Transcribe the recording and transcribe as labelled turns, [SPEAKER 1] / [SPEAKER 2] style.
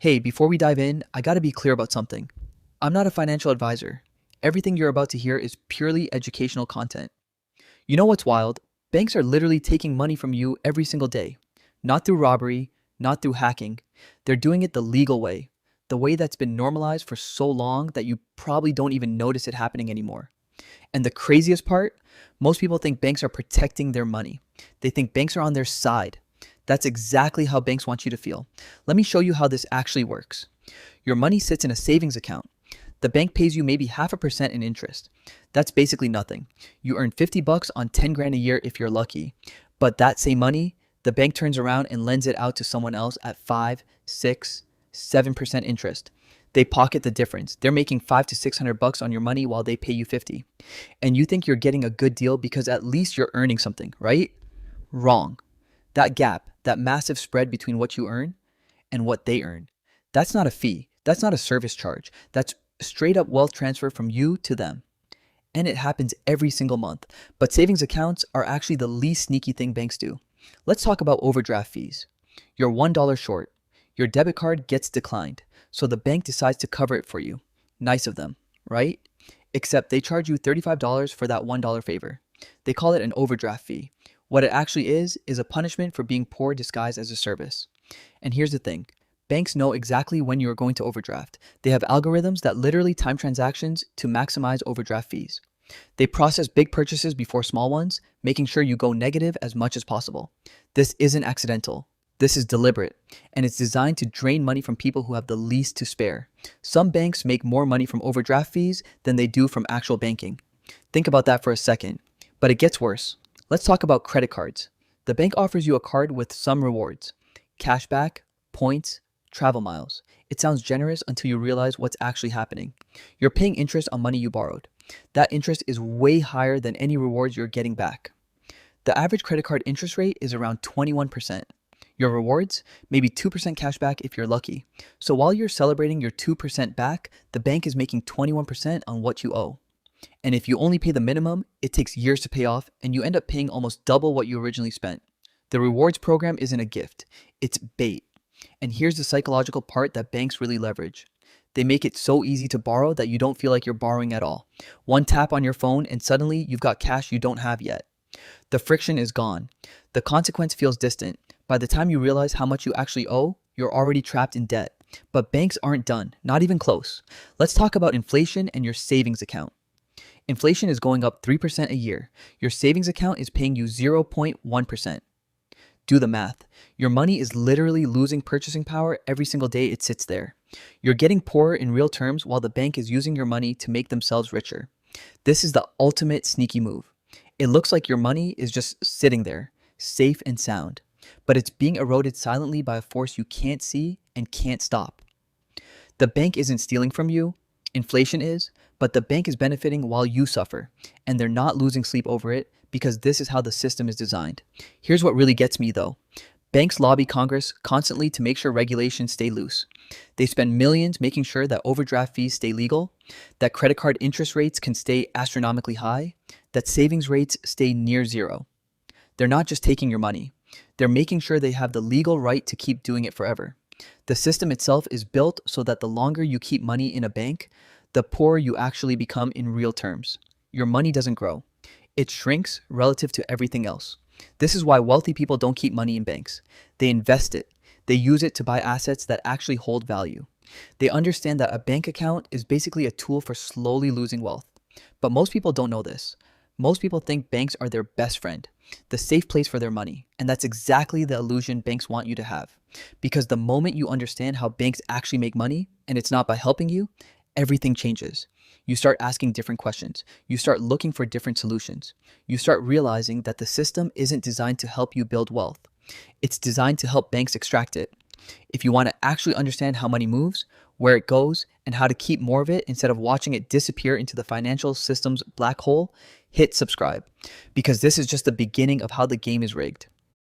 [SPEAKER 1] Hey, before we dive in, I gotta be clear about something. I'm not a financial advisor. Everything you're about to hear is purely educational content. You know what's wild? Banks are literally taking money from you every single day. Not through robbery, not through hacking. They're doing it the legal way, the way that's been normalized for so long that you probably don't even notice it happening anymore. And the craziest part, most people think banks are protecting their money. They think banks are on their side. That's exactly how banks want you to feel. Let me show you how this actually works. Your money sits in a savings account. The bank pays you maybe 0.5% in interest. That's basically nothing. You earn 50 bucks on 10 grand a year if you're lucky. But that same money, the bank turns around and lends it out to someone else at 5, 6, 7% interest. They pocket the difference. They're making 5 to 600 bucks on your money while they pay you 50. And you think you're getting a good deal because at least you're earning something, right? Wrong. That gap, that massive spread between what you earn and what they earn, that's not a fee. That's not a service charge. That's straight up wealth transfer from you to them. And it happens every single month. But savings accounts are actually the least sneaky thing banks do. Let's talk about overdraft fees. You're $1 short. Your debit card gets declined. So the bank decides to cover it for you. Nice of them, right? Except they charge you $35 for that $1 favor. They call it an overdraft fee. What it actually is a punishment for being poor disguised as a service. And here's the thing. Banks know exactly when you are going to overdraft. They have algorithms that literally time transactions to maximize overdraft fees. They process big purchases before small ones, making sure you go negative as much as possible. This isn't accidental. This is deliberate, and it's designed to drain money from people who have the least to spare. Some banks make more money from overdraft fees than they do from actual banking. Think about that for a second. But it gets worse. Let's talk about credit cards. The bank offers you a card with some rewards. Cashback, points, travel miles. It sounds generous until you realize what's actually happening. You're paying interest on money you borrowed. That interest is way higher than any rewards you're getting back. The average credit card interest rate is around 21%. Your rewards? Maybe 2% cash back if you're lucky. So while you're celebrating your 2% back, the bank is making 21% on what you owe. And if you only pay the minimum, it takes years to pay off, and you end up paying almost double what you originally spent. The rewards program isn't a gift, it's bait. And here's the psychological part that banks really leverage. They make it so easy to borrow that you don't feel like you're borrowing at all. One tap on your phone and suddenly you've got cash you don't have yet. The friction is gone. The consequence feels distant. By the time you realize how much you actually owe, you're already trapped in debt. But banks aren't done, not even close. Let's talk about inflation and your savings account. Inflation is going up 3% a year. Your savings account is paying you 0.1%. Do the math. Your money is literally losing purchasing power every single day it sits there. You're getting poorer in real terms while the bank is using your money to make themselves richer. This is the ultimate sneaky move. It looks like your money is just sitting there, safe and sound, but it's being eroded silently by a force you can't see and can't stop. The bank isn't stealing from you, inflation is, but the bank is benefiting while you suffer, and they're not losing sleep over it because this is how the system is designed. Here's what really gets me though. Banks lobby Congress constantly to make sure regulations stay loose. They spend millions making sure that overdraft fees stay legal, that credit card interest rates can stay astronomically high, that savings rates stay near zero. They're not just taking your money. They're making sure they have the legal right to keep doing it forever. The system itself is built so that the longer you keep money in a bank, the poorer you actually become in real terms. Your money doesn't grow. It shrinks relative to everything else. This is why wealthy people don't keep money in banks. They invest it. They use it to buy assets that actually hold value. They understand that a bank account is basically a tool for slowly losing wealth. But most people don't know this. Most people think banks are their best friend, the safe place for their money. And that's exactly the illusion banks want you to have. Because the moment you understand how banks actually make money, and it's not by helping you, everything changes. You start asking different questions. You start looking for different solutions. You start realizing that the system isn't designed to help you build wealth. It's designed to help banks extract it. If you want to actually understand how money moves, where it goes, and how to keep more of it instead of watching it disappear into the financial system's black hole, hit subscribe. Because this is just the beginning of how the game is rigged.